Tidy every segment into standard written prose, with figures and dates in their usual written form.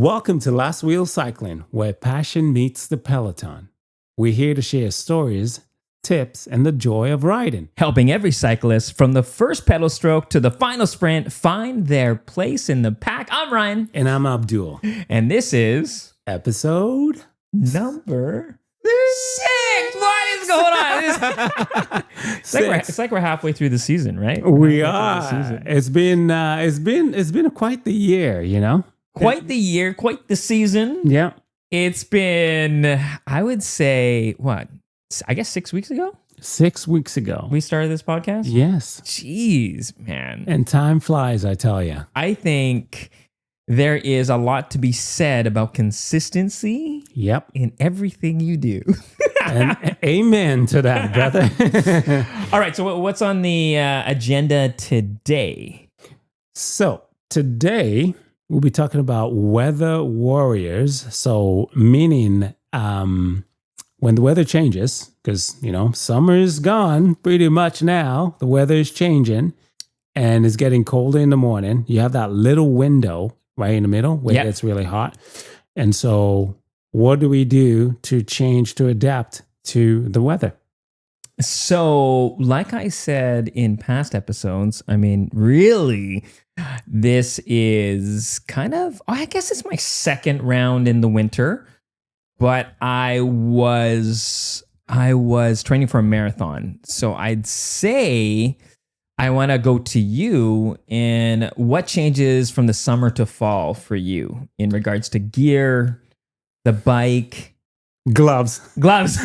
Welcome to Last Wheel Cycling, where passion meets the peloton. We're here to share stories, tips, and the joy of riding. Helping every cyclist from the first pedal stroke to the final sprint find their place in the pack. I'm Ryan. And I'm Abdul. And this is Episode number 6. What is going on? It's like we're halfway through the season, right? We are. It's been quite the year, you know? Quite the year, quite the season. Yeah. It's been, I would say, I guess 6 weeks ago? 6 weeks ago. We started this podcast? Yes. Jeez, man. And time flies, I tell you. I think there is a lot to be said about consistency. Yep. In everything you do. And amen to that, brother. All right. So what's on the agenda today? So today we'll be talking about weather warriors. So meaning when the weather changes, because, you know, summer is gone pretty much now. The weather is changing and it's getting colder in the morning. You have that little window right in the middle where it's really hot. And so what do we do to change, to adapt to the weather? So, like I said in past episodes, I mean, really, this is kind of, I guess it's my second round in the winter, but I was training for a marathon. So I'd say I want to go to you and what changes from the summer to fall for you in regards to gear, the bike, Gloves. That's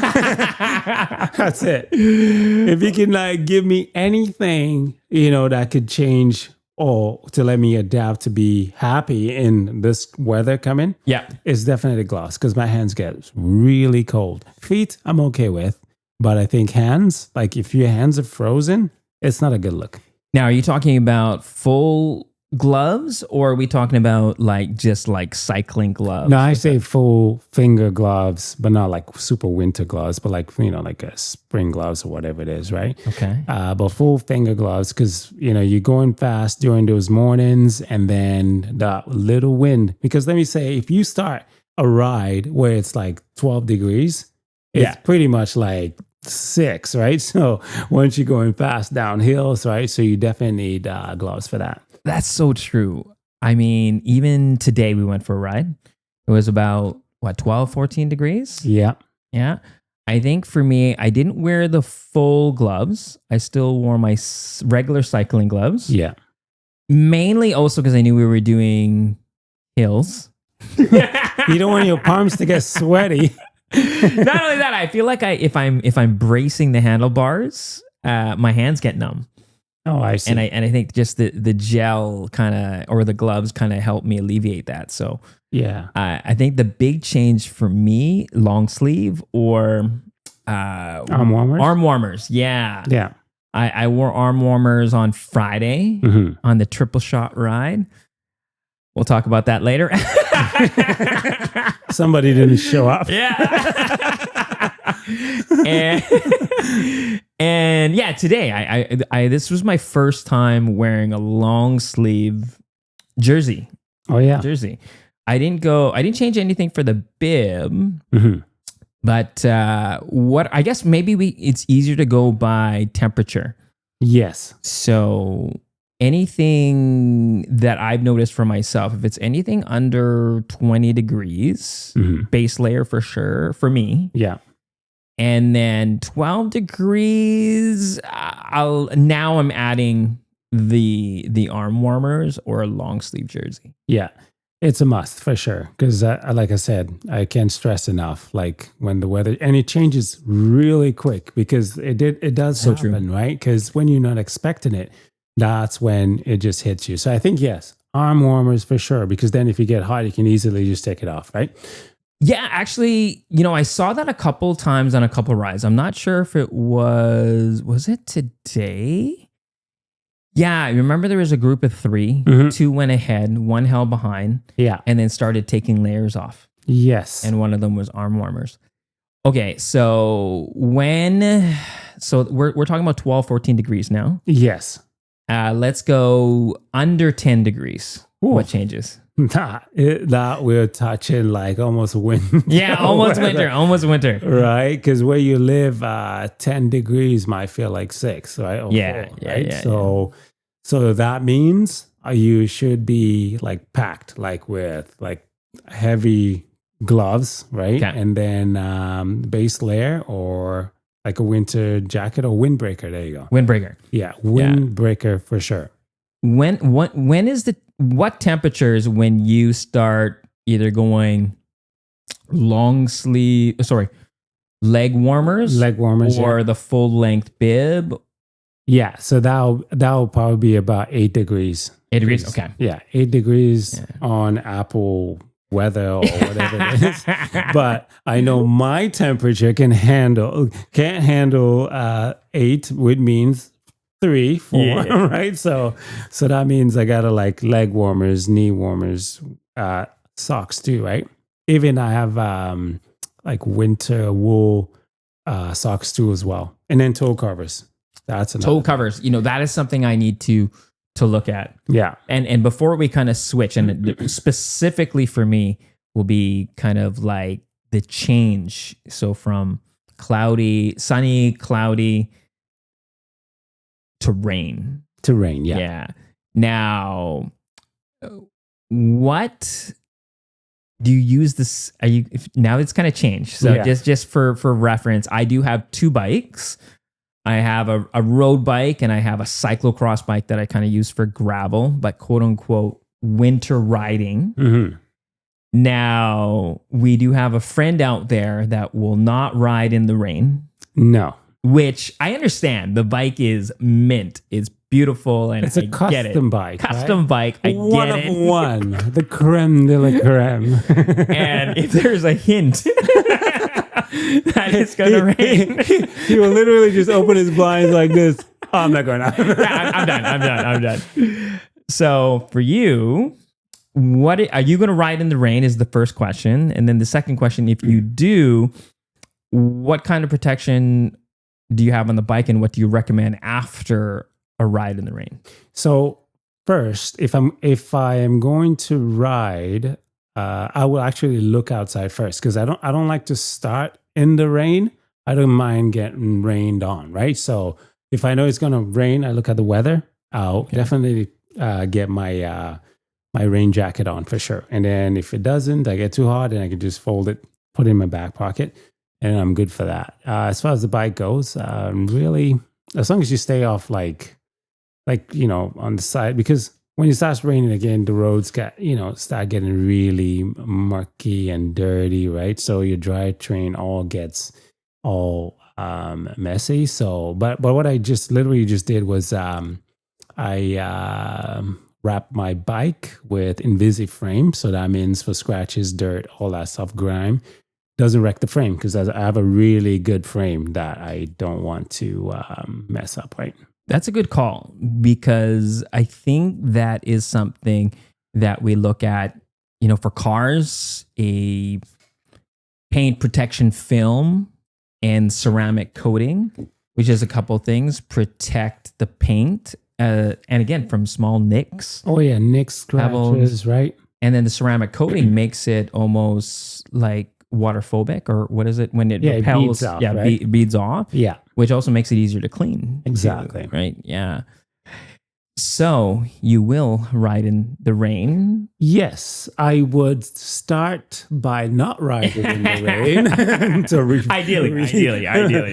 it. If you can give me anything, that could change or to let me adapt to be happy in this weather coming. Yeah. It's definitely gloves because my hands get really cold. Feet, I'm okay with. But I think hands, if your hands are frozen, it's not a good look. Now, are you talking about full gloves or are we talking about just cycling gloves? No, I say full finger gloves, but not super winter gloves, but like a spring gloves or whatever it is, right? Okay. But full finger gloves because, you're going fast during those mornings and then that little wind. Because let me say, if you start a ride where it's 12 degrees, it's pretty much 6, right? So once you're going fast down hills, right? So you definitely need gloves for that. That's so true. I mean, even today we went for a ride. It was about, 12, 14 degrees? Yeah. Yeah. I think for me, I didn't wear the full gloves. I still wore my regular cycling gloves. Yeah. Mainly also because I knew we were doing hills. You don't want your palms to get sweaty. Not only that, I feel like if I'm bracing the handlebars, my hands get numb. Oh, I see. And I think just the gel or the gloves help me alleviate that. So yeah, I think the big change for me, long sleeve or arm warmers. Arm warmers, yeah. Yeah. I wore arm warmers on Friday on the triple shot ride. We'll talk about that later. Somebody didn't show up. Yeah. and yeah, today I this was my first time wearing a long sleeve jersey. Oh yeah. Jersey. I didn't change anything for the bib. But I guess maybe it's easier to go by temperature. Yes. So anything that I've noticed for myself, if it's anything under 20 degrees, base layer for sure, for me. Yeah. And then 12 degrees, I'm adding the arm warmers or a long sleeve jersey. Yeah. It's a must for sure. Because like I said, I can't stress enough, when the weather, and it changes really quick because it does So happen, true. right? Because when you're not expecting it, that's when it just hits you. So I think, yes, arm warmers for sure, because then if you get hot, you can easily just take it off, right? Yeah, actually, I saw that a couple times on a couple rides. I'm not sure if it was it today? Yeah, I remember there was a group of 3, 2 went ahead, 1 held behind, and then started taking layers off. Yes. And one of them was arm warmers. Okay, so we're talking about 12, 14 degrees now. Yes. Let's go under 10 degrees. Ooh. What changes? that we're touching like almost winter. Yeah, almost weather, winter. Almost winter. right? Because where you live, 10 degrees might feel like 6, right? Or Yeah, 4, yeah, right? yeah, So that means you should be like packed, like with like heavy gloves, right? Okay. And then base layer or like a winter jacket or windbreaker. There you go. Windbreaker. Yeah, windbreaker for sure. When is what temperatures when you start either going leg warmers, Leg warmers, or the full length bib? yeah. So that'll probably be about 8 degrees. 8 degrees. Okay. Yeah, 8 degrees on Apple weather or whatever it is. But I know my temperature can't handle 8, which means 3, 4, right? So that means I gotta like leg warmers, knee warmers, socks too, right? Even I have like winter wool socks too as well, and then toe covers. That's another Toe covers. That is something I need to look at. Yeah, And before we kind of switch, and specifically for me, will be kind of like the change. So from sunny, cloudy to rain. yeah. Yeah. Now, what do you use this? Now it's kind of changed. So just for reference, I do have 2 bikes. I have a road bike and I have a cyclocross bike that I kind of use for gravel, but quote unquote winter riding. Mm-hmm. Now, we do have a friend out there that will not ride in the rain. No. Which I understand. The bike is mint. It's beautiful, and it's a custom bike. Custom bike. I one get of it. one. The creme de la creme. And if there's a hint that it's gonna rain, he will literally just open his blinds like this. Oh, I'm not going out. I'm done. So for you, what are you going to ride in the rain? Is the first question, and then the second question: if you do, what kind of protection do you have on the bike, and what do you recommend after a ride in the rain? So first, if I am going to ride, I will actually look outside first, because I don't like to start in the rain. I don't mind getting rained on, right? So if I know it's going to rain, I look at the weather. I'll definitely get my my rain jacket on for sure. And then if it doesn't, I get too hot, and I can just fold it, put it in my back pocket, and I'm good for that. As far as the bike goes, really, as long as you stay off like on the side, because when it starts raining again, the roads start getting really murky and dirty, right? So your drivetrain all gets all messy. So, but what I literally just did was I wrapped my bike with Invisiframe. So that means for scratches, dirt, all that stuff, grime, doesn't wreck the frame, because I have a really good frame that I don't want to mess up, right? That's a good call, because I think that is something that we look at, for cars, a paint protection film and ceramic coating, which is a couple things, protect the paint. And again, from small nicks. Oh yeah, nicks, scratches, right? And then the ceramic coating makes it almost like waterphobic, or what is it when it repels? It beads off, right? Beads off. Yeah, which also makes it easier to clean. Exactly. Too, right? Yeah. So you will ride in the rain? Yes, I would start by not riding in the rain. Ideally,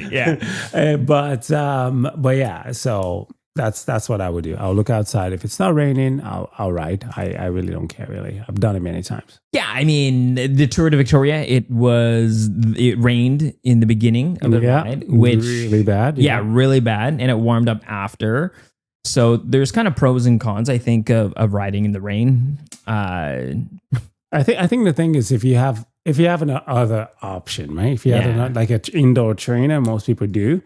yeah. But yeah, so that's what I would do. I'll look outside. If it's not raining, I'll ride. I really don't care, really. I've done it many times. Yeah, I mean, the Tour de Victoria, it rained in the beginning of the ride, which really bad. Yeah, really bad, and it warmed up after. So there's kind of pros and cons, I think, of riding in the rain. I think the thing is, if you have an other option, right? If you have like an indoor trainer, most people do.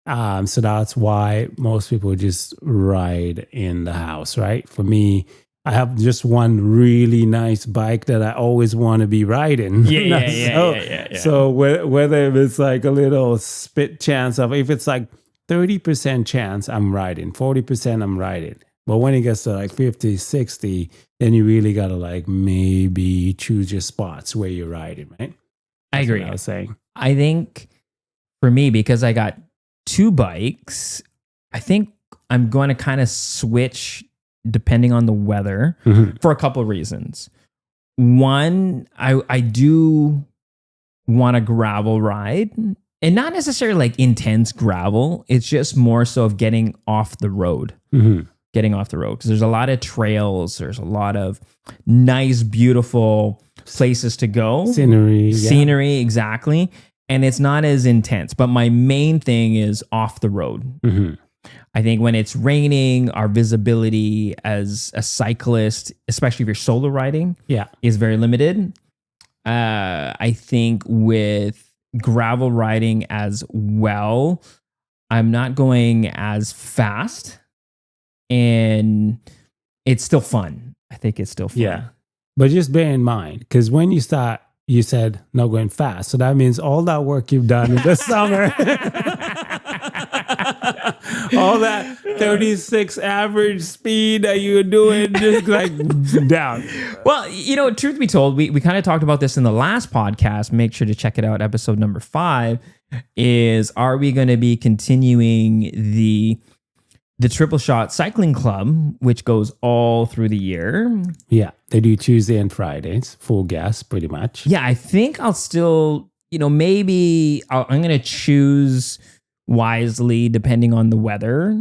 So that's why most people just ride in the house, right? For me, I have just one really nice bike that I always want to be riding. Yeah. So whether it's like a little spit chance of, if it's like 30% chance I'm riding, 40% I'm riding, But when it gets to like 50, 60, then you really got to like maybe choose your spots where you're riding, right? I agree. What I was saying. I think for me, because I got two bikes, I think I'm going to kind of switch depending on the weather for a couple of reasons. One, I do want a gravel ride, and not necessarily like intense gravel. It's just more so of getting off the road. Getting off the road, because there's a lot of trails. There's a lot of nice, beautiful places to go. Scenery, exactly. And it's not as intense. But my main thing is off the road. I think when it's raining, our visibility as a cyclist, especially if you're solo riding, is very limited. I think with gravel riding as well, I'm not going as fast, and it's still fun. I think it's still fun. Yeah. But just bear in mind, because when you start, you said not going fast. So that means all that work you've done in the summer, all that 36 average speed that you were doing, just like down. Well, truth be told, we kind of talked about this in the last podcast. Make sure to check it out. Episode number 5 is, are we going to be continuing the Triple Shot Cycling Club, which goes all through the year? Yeah, they do Tuesday and Fridays, full gas, pretty much. Yeah, I think I'll still, maybe I'm going to choose wisely depending on the weather.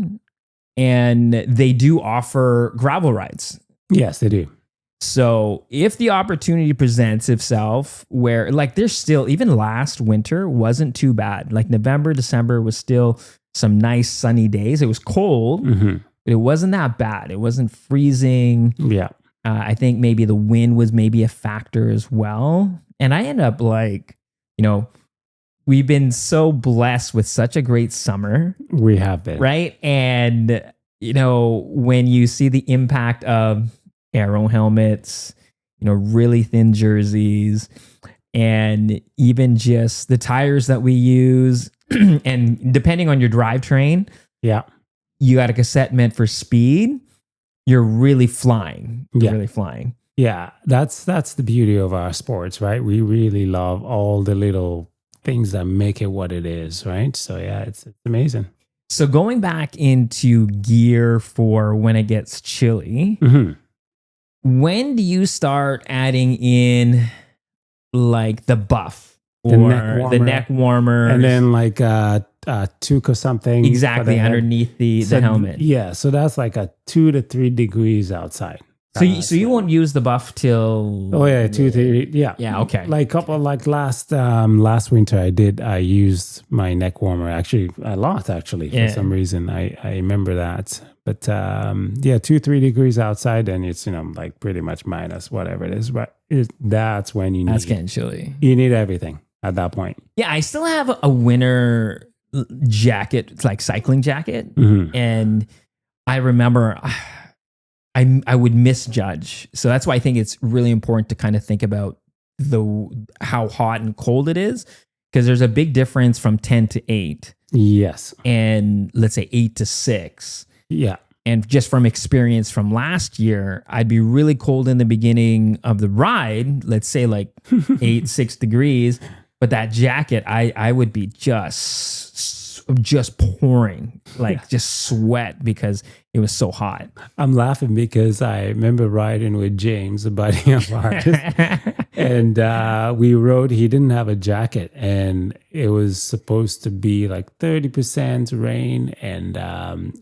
And they do offer gravel rides. Yes, they do. So if the opportunity presents itself where, like, there's still, even last winter wasn't too bad. Like November, December was still some nice sunny days. It was cold, but it wasn't that bad. It wasn't freezing. Yeah. I think maybe the wind was maybe a factor as well. And I end up like, we've been so blessed with such a great summer. We have been. Right. And, when you see the impact of aero helmets, really thin jerseys, and even just the tires that we use, and depending on your drivetrain, you got a cassette meant for speed, you're really flying. Yeah, that's the beauty of our sports, right? We really love all the little things that make it what it is, right? So yeah, it's amazing. So going back into gear for when it gets chilly, when do you start adding in like the buff or the neck warmer, and then like toque or something exactly underneath the helmet? Yeah, so that's like a 2 to 3 degrees outside. So you won't use the buff till 2 3 yeah, okay. Like last winter I used my neck warmer actually a lot for some reason. I remember that. But 2-3 degrees outside, and it's like pretty much minus whatever it is, but that's when you need, that's getting chilly. You need everything at that point. Yeah, I still have a winter jacket. It's like cycling jacket, and I remember I would misjudge. So that's why I think it's really important to kind of think about how hot and cold it is, because there's a big difference from 10 to 8. Yes. And let's say 8 to 6. Yeah. And just from experience from last year, I'd be really cold in the beginning of the ride, let's say like 6 degrees. But that jacket, I would be just pouring, like just sweat because it was so hot. I'm laughing because I remember riding with James, a buddy of ours, and we rode. He didn't have a jacket, and it was supposed to be like 30% rain, and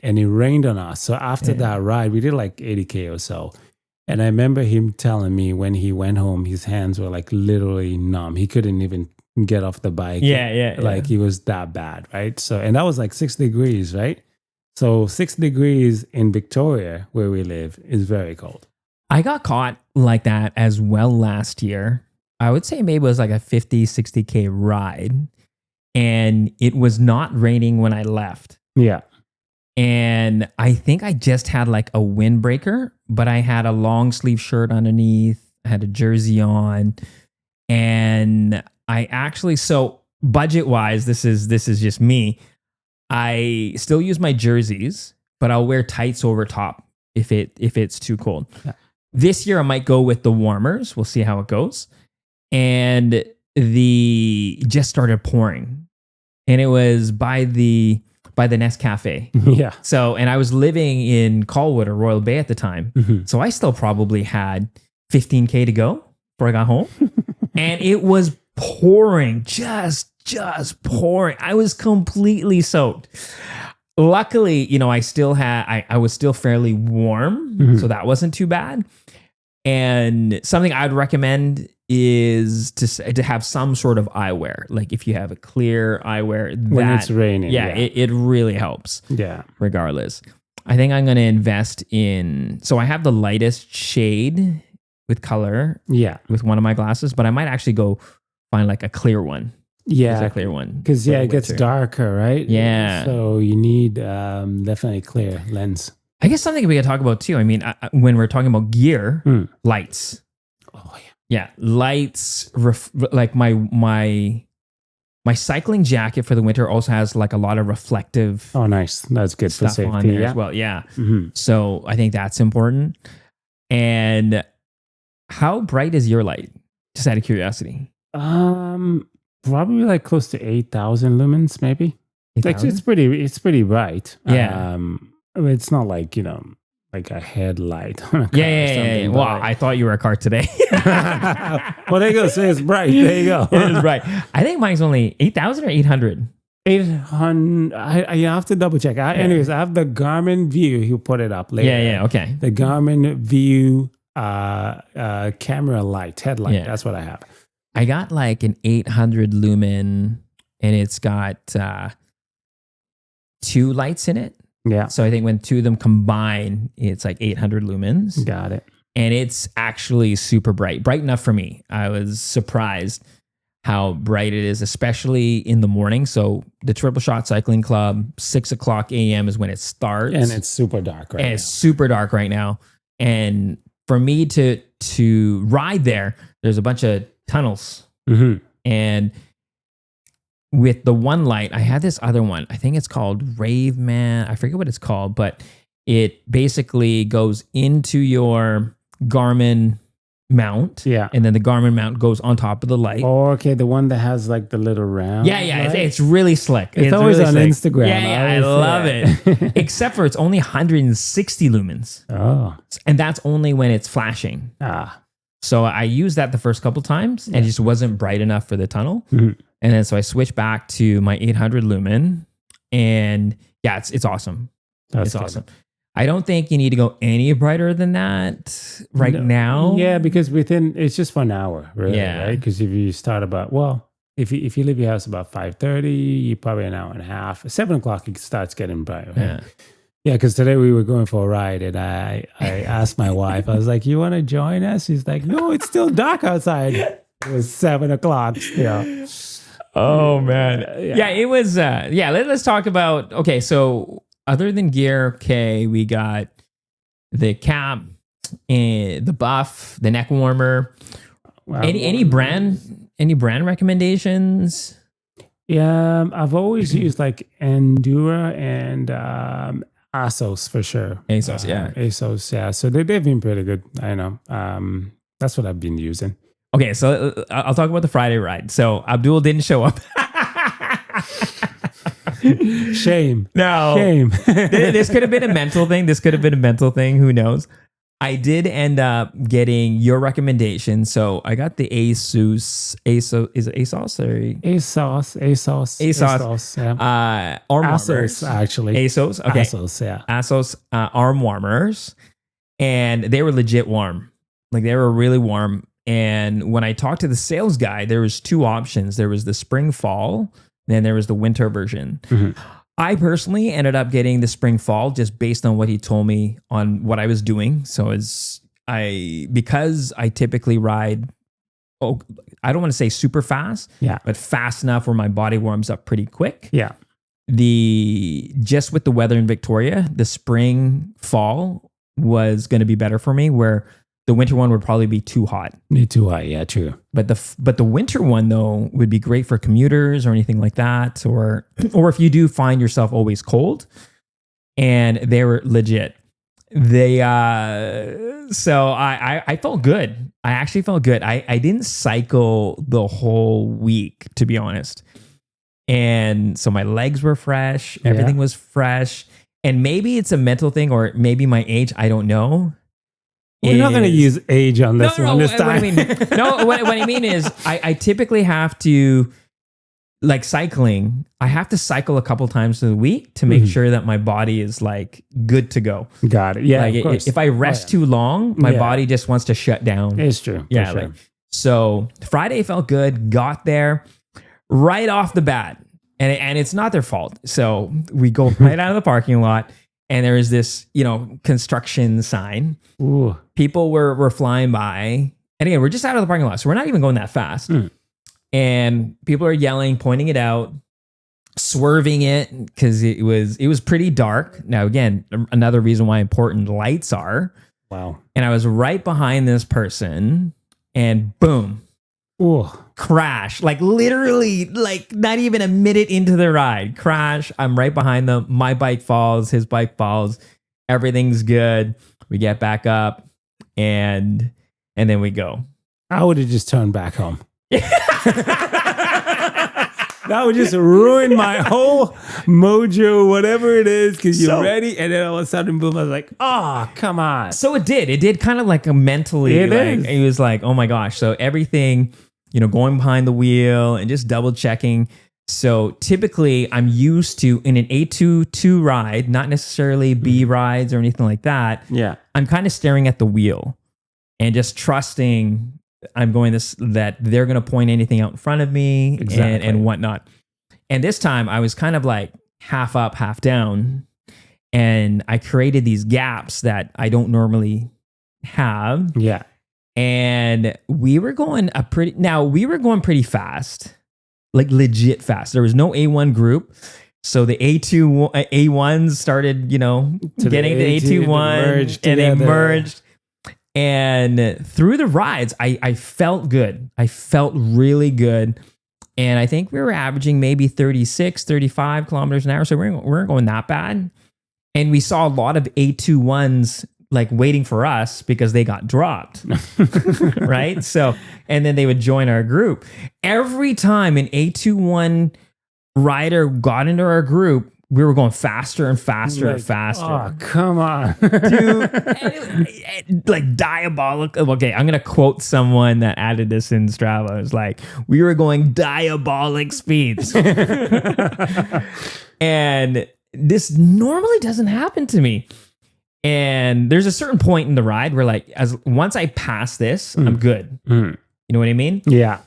it rained on us. So after that ride, we did like 80K or so. And I remember him telling me when he went home, his hands were like literally numb. He couldn't even get off the bike. Like he was that bad, right? So, and that was like 6 degrees, right? So 6 degrees in Victoria, where we live, is very cold. I got caught like that as well last year. I would say maybe it was like a 50, 60K ride. And it was not raining when I left. Yeah. And I think I just had like a windbreaker, but I had a long sleeve shirt underneath. I had a jersey on. And I actually, so budget wise, this is just me. I still use my jerseys, but I'll wear tights over top if it's too cold. Yeah. This year I might go with the warmers. We'll see how it goes. And the just started pouring, and it was by the Nest Cafe. Yeah. So, and I was living in Colwood or Royal Bay at the time. Mhm. So I still probably had 15K to go before I got home. And it was pouring, just pouring. I was completely soaked. Luckily, I still had, I was still fairly warm. Mhm. So that wasn't too bad. And something I'd recommend is to have some sort of eyewear. Like if you have a clear eyewear, When it's raining. yeah, it really helps. Yeah. Regardless, I think I'm going to invest in. So I have the lightest shade with color Yeah. with one of my glasses, but I might actually go find like a clear one. Yeah. A clear one. Because for the it gets winter. darker, right? Yeah. So you need definitely clear lens. I guess something we could talk about too. I mean, when we're talking about gear, lights. Oh yeah. Yeah, lights. Like my cycling jacket for the winter also has like a lot of reflective Oh, nice. That's good for stuff on safety. there Yeah. as well. Yeah. Mhm. So I think that's important. And how bright is your light? Just out of curiosity. Probably like close to 8,000 lumens, maybe. Like 8,000? it's pretty bright. Yeah. It's not like like a headlight on a car. Yeah, or yeah. something, Well, but I thought you were a car today. well, there you go. Say it's bright. There you go. It is bright. I think mine's only 8,000 or 800. 800. I have to double check. Anyways, I have the Garmin View. He'll put it up later. Yeah. Okay. The Garmin View camera light, headlight. Yeah. That's what I have. I got like an 800 lumen, and it's got 2 lights in it. Yeah. So I think when 2 of them combine, it's like 800 lumens. Got it. And it's actually super bright enough for me. I was surprised how bright it is, especially in the morning. So the Triple Shot Cycling Club, 6:00 a.m. is when it starts. And it's super dark right And now. it's super dark right now. And for me to ride there, there's a bunch of tunnels. Mhm. And with the one light, I had this other one. I think it's called Rave Man. I forget what it's called, but it basically goes into your Garmin mount. Yeah. And then the Garmin mount goes on top of the light. Oh, okay. The one that has like the little round. Yeah. light? It's really slick. It's always really on slick. Instagram. Yeah, I always love see it. Except for it's only 160 lumens. Oh. And that's only when it's flashing. Ah. So I used that the first couple times and it just wasn't bright enough for the tunnel. Mhm. And then so I switched back to my 800 lumen, and yeah, it's awesome. That's It's good. awesome. I don't think you need to go any brighter than that right No. now. Yeah, because it's just for an hour, really, Yeah. right? Because if you start if you leave your house about 5:30, you probably an hour and a half. 7:00 it starts getting bright. Right? Yeah. Yeah, because today we were going for a ride, and I asked my wife, I was like, "You want to join us?" She's like, "No, it's still dark outside." It was 7:00 still. Oh man. Yeah. Yeah, it was let's talk about okay, so other than gear, okay, we got the cap and the buff, the neck warmer. Wow. Any brand recommendations? Yeah, I've always used like Endura and ASOS for sure. ASOS, yeah. ASOS, yeah. So they've been pretty good. I know. That's what I've been using. Okay, so I'll talk about the Friday ride. So Abdul didn't show up. Shame. No. Shame. This could have been a mental thing. Who knows? I did end up getting your recommendation. So I got the ASOS. Is it ASOS or ASOS. Yeah. arm ASOS, warmers? actually. ASOS. Okay. ASOS, yeah. ASOS arm warmers, and they were legit warm. Like they were really warm. And when I talked to the sales guy, there was 2 options. There was the spring fall, then there was the winter version. Mhm. I personally ended up getting the spring fall just based on what he told me on what I was doing. So because I typically ride, I don't want to say super fast, Yeah. but fast enough where my body warms up pretty quick. Yeah. Just with the weather in Victoria, the spring fall was going to be better for me, where the winter one would probably be too hot. Me too high. Yeah, true. But the winter one though would be great for commuters or anything like that, or if you do find yourself always cold. And they were legit. they so I felt good. I actually felt good. I didn't cycle the whole week, to be honest. And so my legs were fresh, everything was fresh. And maybe it's a mental thing, or maybe my age, I don't know. We're not going to use age on this one this time. What I mean, what I mean is I typically have to, like cycling, I have to cycle a couple times a week to make sure that my body is like good to go. Got it. Yeah. Like of course. if I rest too long, my body just wants to shut down. It's true. Yeah. Sure. Like, so Friday felt good, got there right off the bat. And it's not their fault. So we go right out of the parking lot, and there is this, construction sign. Ooh. People were flying by. And again, we're just out of the parking lot, so we're not even going that fast. And people are yelling, pointing it out, swerving it, because it was pretty dark. Now, again, another reason why important lights are. Wow. And I was right behind this person, and boom. Ooh. Crash, like literally, like not even a minute into the ride, crash. I'm right behind them. My bike falls, his bike falls. Everything's good. We get back up, and then we go. I would have just turned back home. That would just ruin my whole mojo, whatever it is, because you're ready, and then all of a sudden, boom! I was like, "Oh, come on!" So it did kind of like a mentally. It was like, oh my gosh! So everything, going behind the wheel and just double checking. So typically, I'm used to in an A22 ride, not necessarily B rides or anything like that. Yeah, I'm kind of staring at the wheel and just trusting. I'm going that they're going to point anything out in front of me and whatnot. And this time I was kind of like half up, half down. And I created these gaps that I don't normally have. Yeah. And we were going pretty fast, like legit fast. There was no A1 group. So the A1s started, getting the A21 and they merged. And through the rides, I felt good. I felt really good. And I think we were averaging maybe 36, 35 kilometers an hour. So we weren't going that bad. And we saw a lot of A21s like waiting for us because they got dropped. Right? So, and then they would join our group. Every time an A21 rider got into our group, we were going faster and faster and faster. Oh, come on. Dude, like diabolical. Okay, I'm going to quote someone that added this in Strava. It's like, we were going diabolic speeds. And this normally doesn't happen to me. And there's a certain point in the ride where like, once I pass this, I'm good. You know what I mean? Yeah.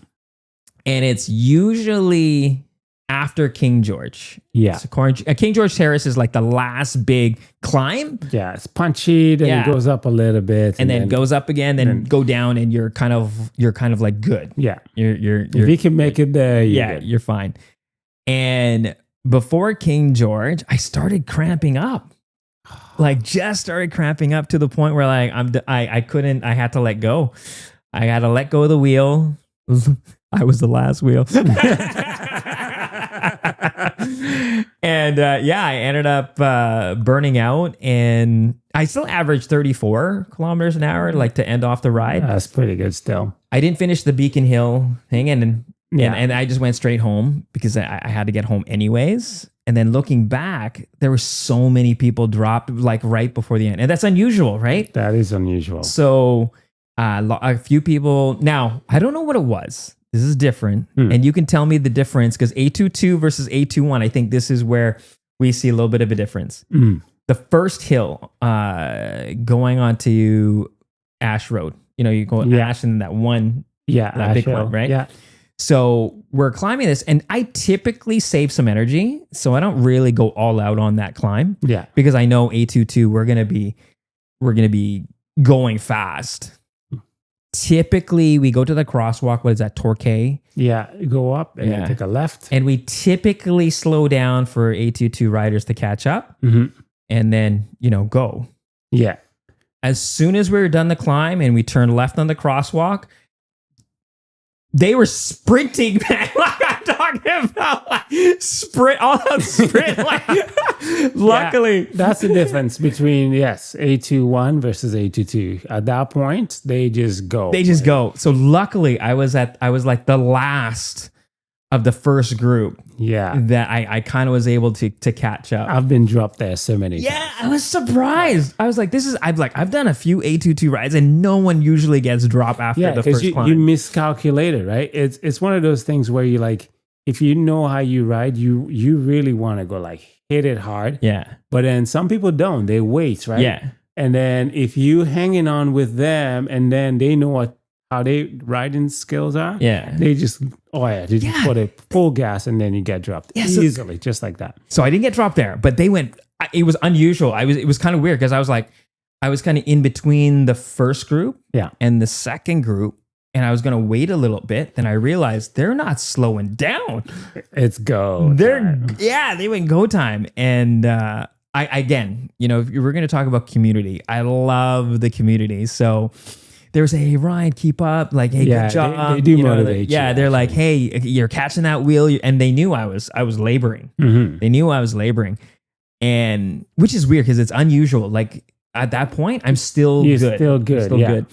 And it's usually after King George. Yeah. So King George Terrace is like the last big climb. Yeah. It's punchy, then it goes up a little bit. And then goes up again, then go down, and you're kind of like good. Yeah. You're if you can make it there, you're fine. And before King George, I started cramping up. Like just started cramping up to the point where like I couldn't, I had to let go. I had to let go of the wheel. I was the last wheel. And I ended up burning out, and I still averaged 34 kilometers an hour, like to end off the ride. That's pretty good still. I didn't finish the Beacon Hill thing, and I just went straight home because I had to get home anyways. And then looking back, there were so many people dropped like right before the end, and that's unusual, right? That is unusual. So a few people. Now I don't know what it was. This is different. And you can tell me the difference, because A22 versus A21, I think this is where we see a little bit of a difference. The first hill going onto Ash Road, you go Ash and that one, that big one, right? Yeah. So we're climbing this, and I typically save some energy. So I don't really go all out on that climb. Yeah. Because I know A22, we're going to be going fast. Typically, we go to the crosswalk. What is that? Torquay? Yeah. Go up and then take a left. And we typically slow down for A22 riders to catch up and then, go. Yeah. As soon as we were done the climb and we turned left on the crosswalk, they were sprinting back. Like I'm talking about? Like, sprint, all out sprint. Like, luckily. Yeah, that's the difference between, yes, A21 versus A22. At that point, they just go. They just go. So luckily, I was like the last of the first group. Yeah. That I kind of was able to catch up. I've been dropped there so many Yeah, times. I was surprised. I was like, I've done a few A22 rides and no one usually gets dropped after Yeah, the because first climb. you miscalculated, right? It's one of those things where you like, if you know how you ride, you really want to go like hit it hard. Yeah. But then some people don't. They wait, right? Yeah. And then if you hanging on with them and then they know how they riding skills are, Yeah. they just they just put a full gas and then you get dropped easily, just like that. So I didn't get dropped there, but they went. It was unusual. It was kind of weird because I was kind of in between the first group and the second group, and I was going to wait a little bit. Then I realized they're not slowing down. It's go. They went go time. And I again, if we're going to talk about community, I love the community. So there's a Ryan, keep up, like, hey, good job. They do motivate you. Yeah, they're like, hey, you're catching that wheel, and they knew I was laboring. Mm-hmm. They knew I was laboring, and which is weird because it's unusual. Like at that point, I'm still good. Still good. Still good.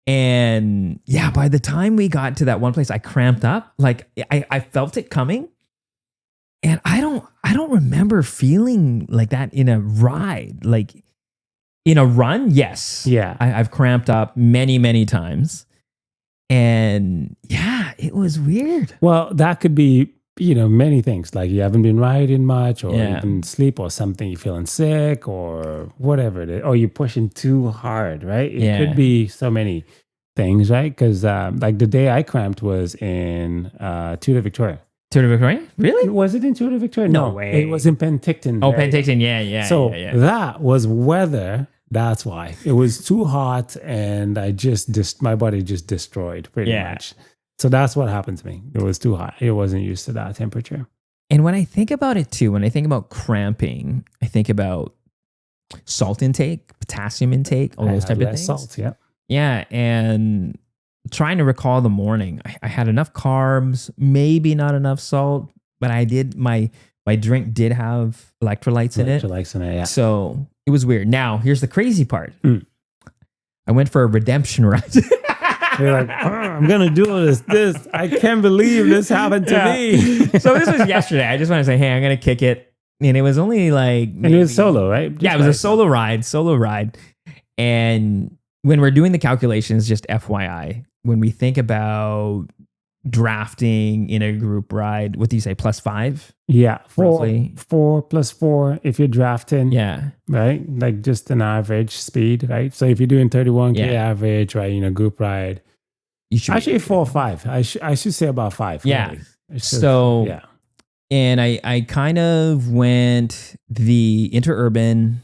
And yeah, by the time we got to that one place, I cramped up. Like I felt it coming, and I don't remember feeling like that in a ride. Like in a run, yes. Yeah. I've cramped up many, many times. And yeah, it was weird. Well, that could be, many things. Like you haven't been riding much or you didn't sleep or something, you're feeling sick or whatever it is. Or you're pushing too hard, right? It could be so many things, right? Because like the day I cramped was in Tour de Victoria. Tour de Victoria? Really? Was it in Tour de Victoria? No way. It was in Penticton. Oh, Penticton. Yeah. So yeah. that was weather. That's why. It was too hot and my body just destroyed pretty much. So that's what happened to me. It was too hot. It wasn't used to that temperature. And when I think about it too, when I think about cramping, I think about salt intake, potassium intake, all those type of things. Salt, yeah. Yeah, and trying to recall the morning, I had enough carbs, maybe not enough salt, but I did my drink did have electrolytes in it. Electrolytes in it, yeah. So it was weird. Now, here's the crazy part. I went for a redemption ride. You're like, I'm going to do this. I can't believe this happened to me. So this was yesterday. I just want to say, hey, I'm going to kick it. And it was only like... And it was solo, right? Yeah, it was a solo ride. And when we're doing the calculations, just FYI, when we think about drafting in a group ride, what do you say, +5? Yeah, roughly 4 + 4 if you're drafting. Yeah, right, like just an average speed, right? So if you're doing 31k average, right, group ride, you should actually 4 or 5. I should say about 5. Yeah. So and I kind of went the interurban,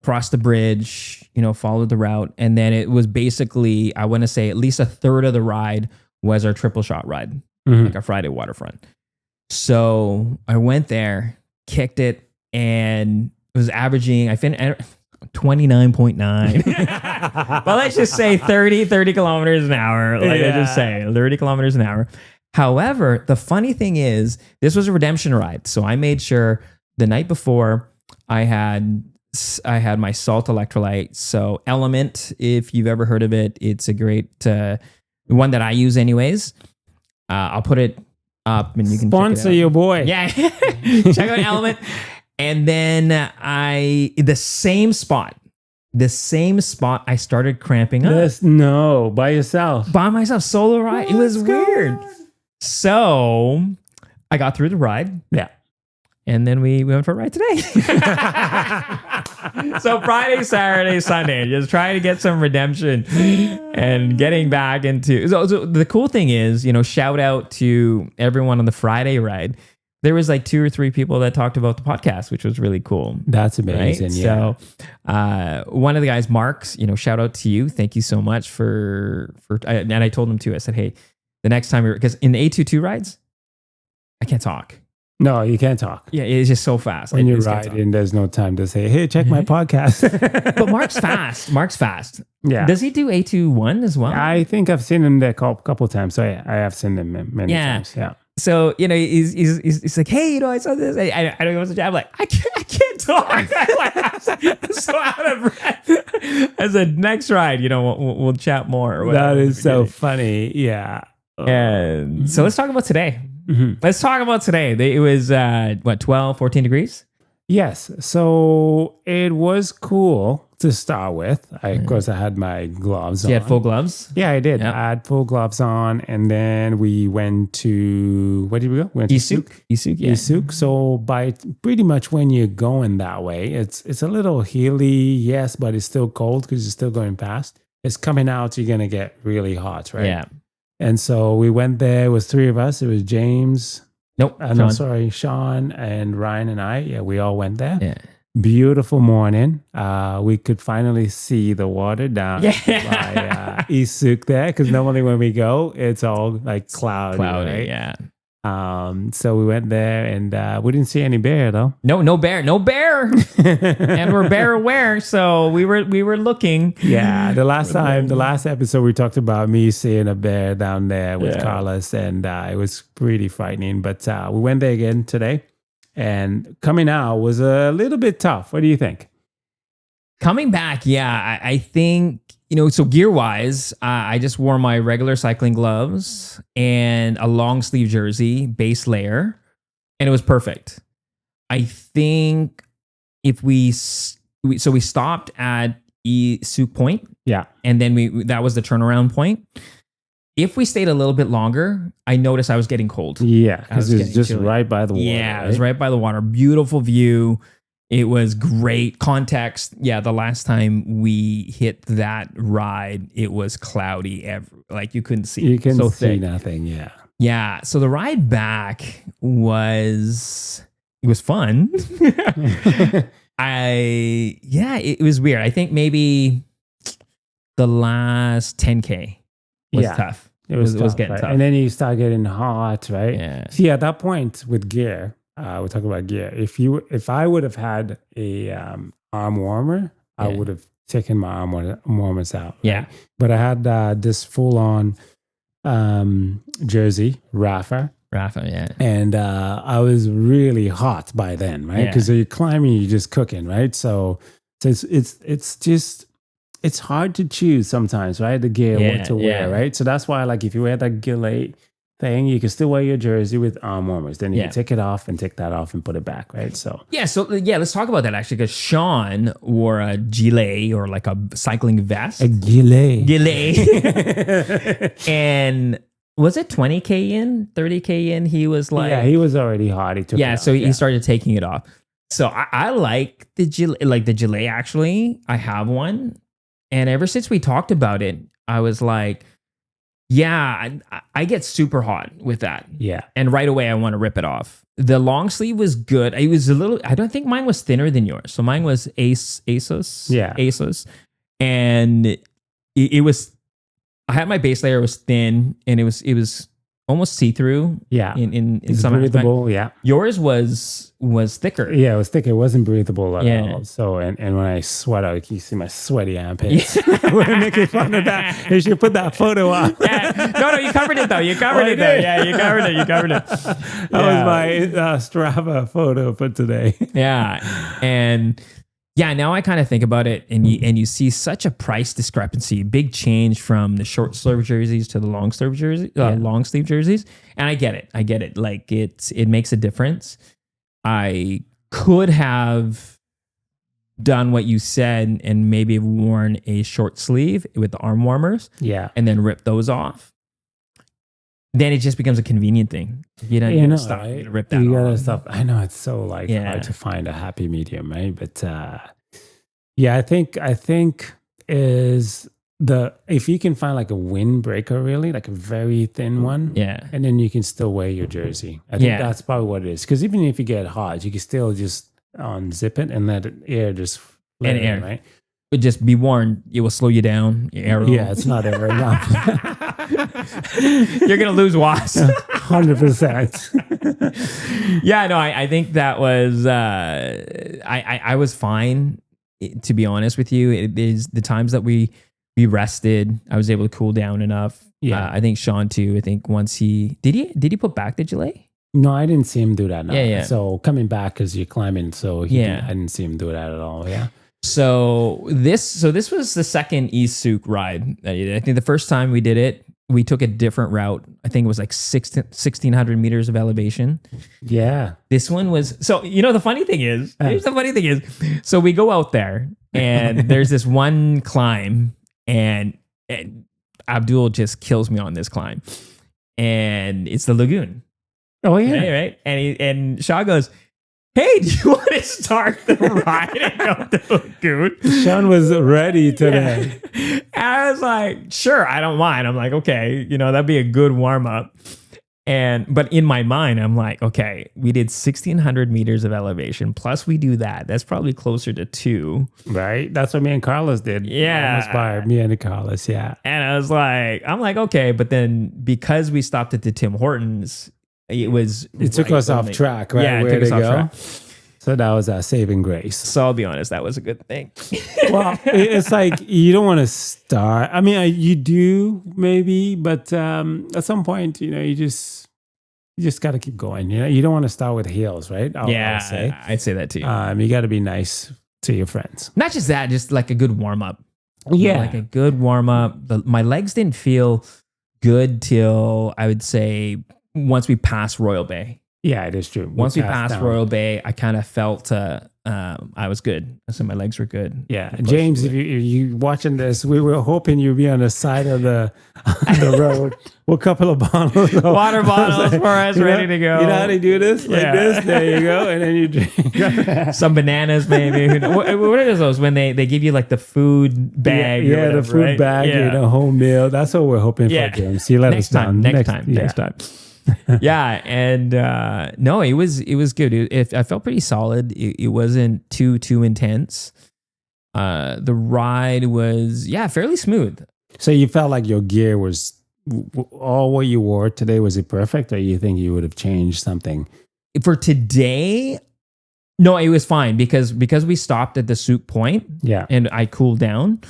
crossed the bridge, followed the route, and then it was basically, I want to say at least a third of the ride was our triple shot ride, like a Friday waterfront. So I went there, kicked it, and was averaging, I finished 29.9. But let's just say 30 kilometers an hour. Let's just say 30 kilometers an hour. However, the funny thing is, this was a redemption ride. So I made sure the night before I had my salt electrolyte. So Element, if you've ever heard of it, it's a great one that I use anyways. I'll put it up and you can sponsor check it out. your boy. Yeah. Check out Element. And then the same spot, I started cramping up. By yourself. By myself, solo ride. It was weird. So I got through the ride. Yeah. And then we went for a ride today. So Friday, Saturday, Sunday, just trying to get some redemption and getting back into. So the cool thing is, shout out to everyone on the Friday ride. There was like 2 or 3 people that talked about the podcast, which was really cool. That's amazing. Right? Yeah. So one of the guys, Mark's, shout out to you. Thank you so much for and I told him too. I said, hey, the next time because in the A22 rides, I can't talk. No, you can't talk. Yeah, it's just so fast. When you're riding, there's no time to say, hey, check my podcast. But Mark's fast. Yeah. Does he do A21 as well? I think I've seen him there a couple times. So yeah, I have seen him many Yeah. times. Yeah. So, he's like, hey, I saw this. I don't know what's the job. I'm like, I can't talk. I'm so out of breath. I said, next ride, we'll chat more. Or whatever. That is so funny. Yeah. And so let's talk about today. Mhm. Let's talk about today. It was, 12, 14 degrees? Yes. So it was cool to start with. Of course, I had my gloves on. You had full gloves? Yeah, I did. Yep. I had full gloves on. And then we went to, where did we go? We went to Isuk, yeah. Isuk. So by pretty much when you're going that way, it's a little hilly, yes, but it's still cold because you're still going fast. It's coming out, you're going to get really hot, right? Yeah. And so we went there. It was three of us. It was James. Nope. No, sorry, Sean and Ryan and I. Yeah, we all went there. Yeah. Beautiful morning. We could finally see the water down by Isuk there, because normally when we go, it's all like cloudy. Right? Yeah. So we went there and we didn't see any bear though. No bear, and we're bear aware. So we were looking. Yeah, the last episode we talked about me seeing a bear down there with Carlos, and it was pretty frightening. But we went there again today, and coming out was a little bit tough. What do you think? Coming back, yeah, I think, so gear wise, I just wore my regular cycling gloves and a long sleeve jersey, base layer, and it was perfect. I think if we stopped at Sioux Point, Yeah, and then that was the turnaround point. If we stayed a little bit longer, I noticed I was getting cold. yeah, because it's just chilly. right by the water. Yeah, right? it was right by the water. Beautiful view. It was great context. Yeah, the last time we hit that ride, it was cloudy. Like you couldn't see. You can so see thick. nothing. Yeah. Yeah. So the ride back was fun. It was weird. I think maybe the last 10K was tough. It was getting right? tough. And then you start getting hot, right? Yeah. See, at that point with gear, we're talking about gear. If I would have had a arm warmer, I would have taken my arm warmers out. Right? Yeah. But I had this full on jersey, Rafa, yeah. and I was really hot by then, right? Because you're climbing, you're just cooking, right? So it's just. It's hard to choose sometimes, right? The gear, what to wear, right? So that's why, like, if you wear that gilet thing, you can still wear your jersey with arm warmers. Then you can take it off and take that off and put it back, right? So let's talk about that actually, because Sean wore a gilet, or like a cycling vest. A gilet. And was it 20K in, 30K in? He was like, yeah, he was already hot. He took it off. So he started taking it off. So I like the gilet. Actually, I have one. And ever since we talked about it, I was like, I get super hot with that. Yeah. And right away, I want to rip it off. The long sleeve was good. It was I don't think mine was thinner than yours. So mine was ASOS. Yeah. ASOS. And it was, I had my base layer was thin, and it was almost see-through. Yeah. In It's some aspect. breathable. Yeah. Yours was thicker. Yeah, it was thick. It wasn't breathable at all. So, and when I sweat out, you see my sweaty armpits. We're making fun of that. You should put that photo up. No, you covered it though. You covered it though. Yeah, you covered it. That was my Strava photo for today. Yeah. And now I kind of think about it, and you see such a price discrepancy, big change from the short sleeve jerseys to the long sleeve jerseys. And I get it. Like it makes a difference. I could have done what you said and maybe worn a short sleeve with the arm warmers. Yeah. And then rip those off. Then it just becomes a convenient thing. You know, stop right? to rip that You gotta off. stop. I know it's so hard to find a happy medium, right? But I think is if you can find like a windbreaker, really, like a very thin one, and then you can still wear your jersey. I think that's probably what it is. Because even if you get hot, you can still just unzip it and let air just flow in, right? But just be warned, it will slow you down. Yeah, it's not air enough. You're gonna lose watts. 100%. Yeah, no, I think that was I was fine, to be honest with you. It is the times that we We rested. I was able to cool down enough. Yeah. I think Sean too. I think once did he put back the delay? No, I didn't see him do that. No. Yeah. So coming back because you're climbing, so I didn't see him do that at all. Yeah. So this was the second East Souk ride. I think the first time we did it, we took a different route. I think it was like 1,600 meters of elevation. Yeah. This one was, so, the funny thing is, so we go out there and there's this one climb and Abdul just kills me on this climb. And it's the lagoon. Oh, yeah. Right. And Shaw goes, hey, do you want to start the ride and go to the lagoon? Sean was ready today. And I was like, sure, I don't mind. I'm like, okay, that'd be a good warm up. But in my mind, I'm like, okay, we did 1,600 meters of elevation. Plus we do that. That's probably closer to 2. Right. That's what me and Carlos did. Yeah. Almost by me and Carlos. Yeah. And I'm like, okay. But then because we stopped at the Tim Hortons, it took us off track, right? Yeah, Where it took us off go. track. So that was our saving grace. So I'll be honest, that was a good thing. Well, it's like you don't want to start. I mean, you do maybe, but at some point, you just got to keep going. You don't want to start with heels, right? I'd say that too. You got to be nice to your friends. Not just that, just like a good warm up. Yeah, like a good warm up. My legs didn't feel good till I would say once we passed Royal Bay. Yeah, it is true. Once we passed Royal Bay, I kind of felt I was good. So my legs were good. Yeah, James, if you watching this, we were hoping you'd be on the side of the road with a couple of bottles, water bottles for us, ready to go. You know how they do this? Like this. There you go, and then you drink some bananas, maybe. What are those when they give you like the food bag? Yeah, whatever, the food right? bag, whole meal. That's what we're hoping for, James. You let us down next time. Yeah, and no, it was good. I felt pretty solid. It wasn't too intense. The ride was fairly smooth. So you felt like your gear was all what you wore today. Was it perfect, or you think you would have changed something for today? No, it was fine because we stopped at the Souk Point. Yeah, and I cooled down.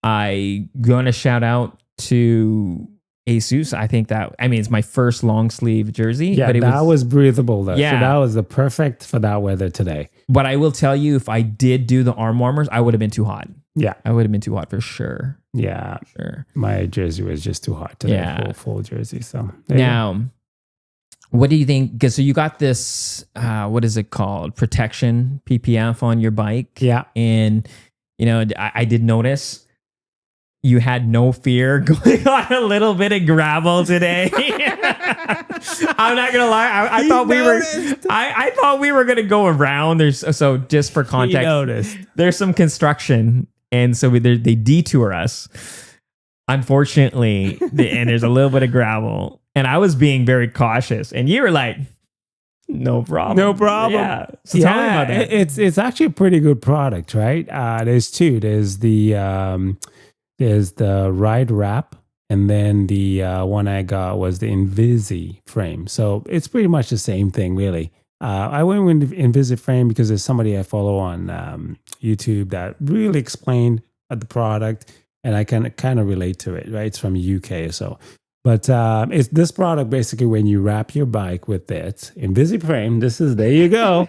I gonna shout out to Asus. I think it's my first long sleeve jersey. Yeah, but that was breathable though. Yeah. So that was the perfect for that weather today. But I will tell you, if I did do the arm warmers, I would have been too hot. Yeah. I would have been too hot for sure. Yeah. Sure. My jersey was just too hot today. Yeah. Full jersey. So now, what do you think? Because so you got this, what is it called? Protection PPF on your bike. Yeah. And, I did notice you had no fear going on a little bit of gravel today. I'm not gonna lie. I thought we were gonna go around. So just for context, there's some construction, and so they detour us. Unfortunately, and there's a little bit of gravel, and I was being very cautious, and you were like, "No problem, no problem." Yeah. So tell me about that. It's actually a pretty good product, right? There's two. There's the Ride Wrap, and then the one I got was the Invisi frame. So it's pretty much the same thing, really. I went with the Invisi frame because there's somebody I follow on YouTube that really explained the product, and I can kind of relate to it, right? It's from UK or so. But it's this product, basically, when you wrap your bike with it, Invisi frame, there you go.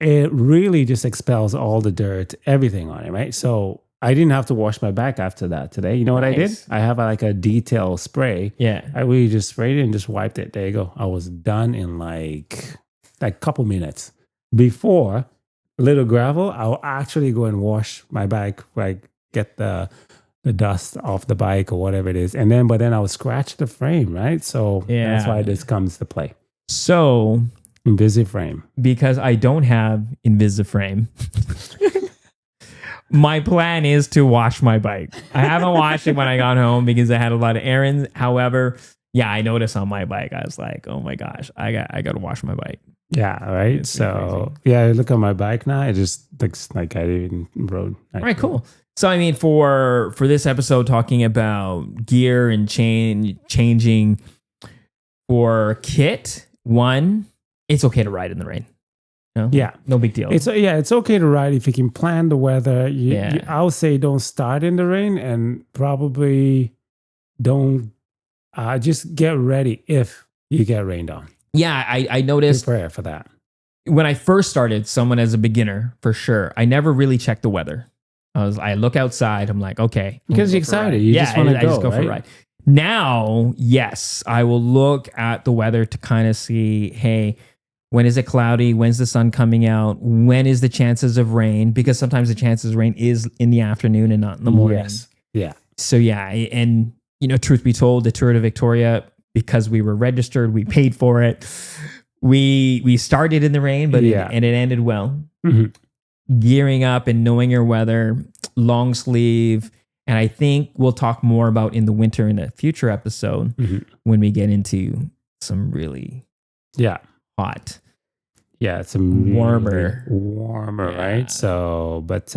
It really just expels all the dirt, everything on it, right? So I didn't have to wash my back after that today. You know what I did? I have like a detail spray. Yeah. I really just sprayed it and just wiped it. There you go. I was done in like a couple minutes. Before a little gravel, I'll actually go and wash my bike, like get the dust off the bike or whatever it is. But then I would scratch the frame, right? So that's why this comes to play. So Invisiframe. Because I don't have Invisiframe. My plan is to wash my bike. I haven't washed it when I got home because I had a lot of errands. However, I noticed on my bike, I was like, oh my gosh, I got to wash my bike. Yeah, right. It's so I look at my bike now. It just looks like I didn't rode. All right, cool. So I mean, for this episode, talking about gear and changing for kit, one, it's okay to ride in the rain. No? Yeah. No big deal. It's okay to ride if you can plan the weather. Yeah. I would say don't start in the rain and probably don't just get ready if you get rained on. Yeah, I noticed Prepare for that. when I first started, someone as a beginner, for sure, I never really checked the weather. I look outside, I'm like, okay. Because you're excited. You just want to go, I just go for a ride. Now, yes, I will look at the weather to kind of see, hey, when is it cloudy? When's the sun coming out? When is the chances of rain? Because sometimes the chances of rain is in the afternoon and not in the morning. Yes. Yeah. So yeah, and truth be told, the Tour de Victoria, because we were registered, we paid for it. We started in the rain, but it ended well. Mm-hmm. Gearing up and knowing your weather, long sleeve. And I think we'll talk more about in the winter in a future episode when we get into some really hot. Yeah, it's warmer, Yeah. right? So, but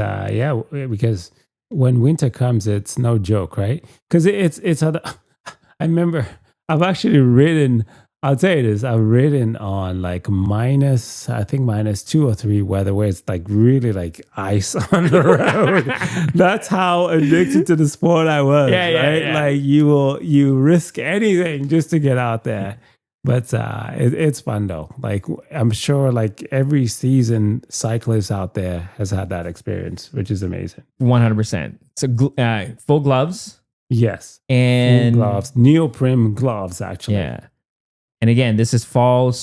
because when winter comes, it's no joke, right? Because it's other. I remember I've actually ridden. I'll tell you this: I've ridden on like I think -2 or 3 weather, where it's like really like ice on the road. That's how addicted to the sport I was. Yeah, right? yeah. Like you risk anything just to get out there. But it's fun though. Like I'm sure, like every season cyclist out there has had that experience, which is amazing. 100%. So full gloves. Yes, and full gloves, neoprene gloves, actually. Yeah. And again, this is fall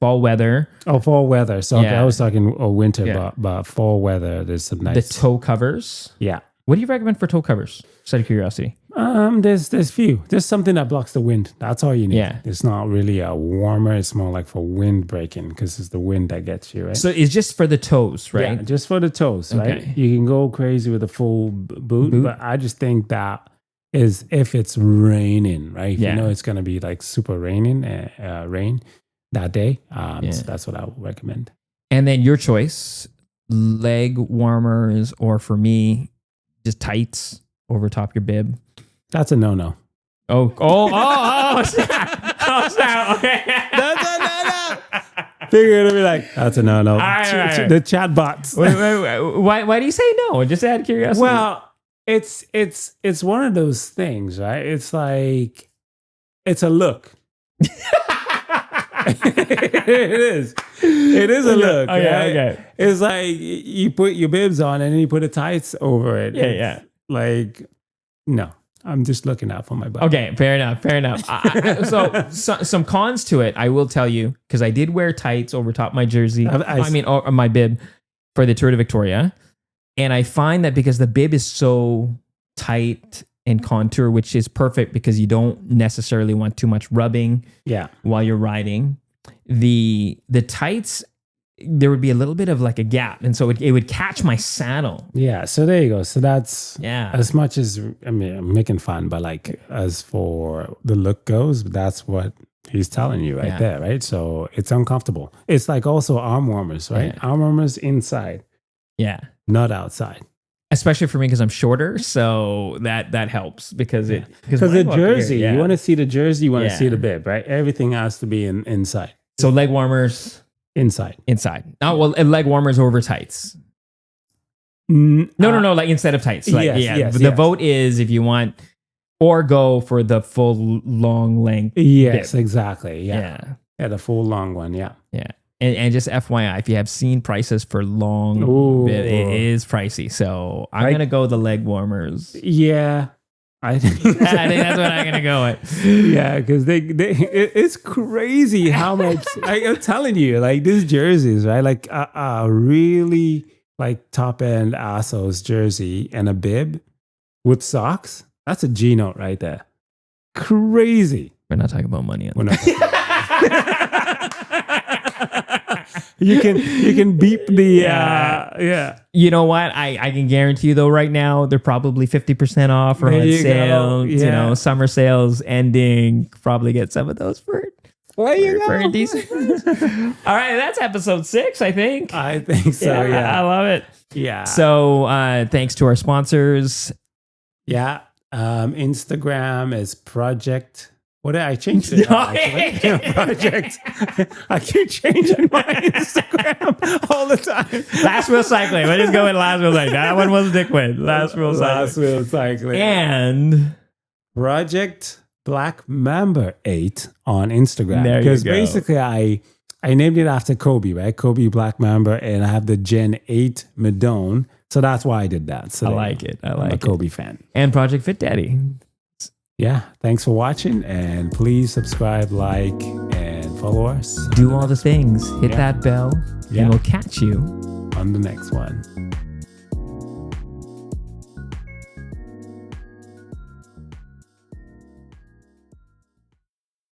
weather. Oh, fall weather. So okay, I was talking winter, but fall weather. There's some nice. The toe covers. Yeah. What do you recommend for toe covers? Just out of curiosity. There's few. There's something that blocks the wind. That's all you need. Yeah. It's not really a warmer. It's more like for wind breaking because it's the wind that gets you, right? So it's just for the toes, right? Yeah, just for the toes, right? You can go crazy with a full boot, but I just think that is if it's raining, right? If you know it's going to be like super raining, rain that day. So that's what I would recommend. And then your choice, leg warmers, or for me, just tights over top your bib. That's a no-no. Oh, snap. Okay. That's a no-no. Figure it'll be like, that's a no-no. Right. The chat bots. Wait. Why do you say no? Just out of curiosity. Well, it's one of those things, right? It's like, it's a look. It is a look. Okay. It's like you put your bibs on and then you put the tights over it. Yeah. Like, no, I'm just looking out for my butt. Okay, fair enough. So some cons to it, I will tell you, because I did wear tights over top my jersey. Or my bib for the Tour de Victoria. And I find that because the bib is so tight and contour, which is perfect because you don't necessarily want too much rubbing while you're riding. The tights, there would be a little bit of like a gap. And so it would catch my saddle. Yeah. So there you go. So that's as much as, I'm making fun, but like as for the look goes, that's what he's telling you right there, right? So it's uncomfortable. It's like also arm warmers, right? Yeah. Arm warmers inside. Yeah. Not outside. Especially for me because I'm shorter, so that helps because the jersey, you want to see the jersey, you want to see the bib, right? Everything has to be inside. So leg warmers inside. Oh well, leg warmers over tights. No, like instead of tights. Like, the vote is if you want, or go for the full long length. Yes, bib. Exactly. Yeah, the full long one. Yeah. And just FYI, if you have seen prices for long bib, it is pricey. So I'm gonna go the leg warmers. Yeah, I think that's what I'm gonna go with. Yeah, because it's crazy how much. Like, I'm telling you, like these jerseys, right? Like a really like top end Assos jersey and a bib with socks. That's a G note right there. Crazy. We're not talking about money. We're not talking about money. You can beep the You know what? I can guarantee you though, right now they're probably 50% off or on sale. You summer sales ending. Probably get some of those for a decent price. All right, that's episode 6, I think. I think so. Yeah, I love it. Yeah. So thanks to our sponsors. Yeah. Instagram is Project What did I change it? Project. I keep changing my Instagram all the time. Last Wheel Cycling. Let's just go with Last Wheel Cycling. That one was liquid. Last Wheel Cycling. Last Wheel Cycling. And Project Black Mamba 8 on Instagram. There you because go. basically I named it after Kobe, right? Kobe Black Mamba, and I have the Gen 8 Madone. So that's why I did that. So I like it. I I'm like a it. Kobe fan. And Project Fit Daddy. Yeah. Thanks for watching. And please subscribe, like, and follow us. Do all the things. Hit Yeah. that bell. Yeah. And we'll catch you On the next one.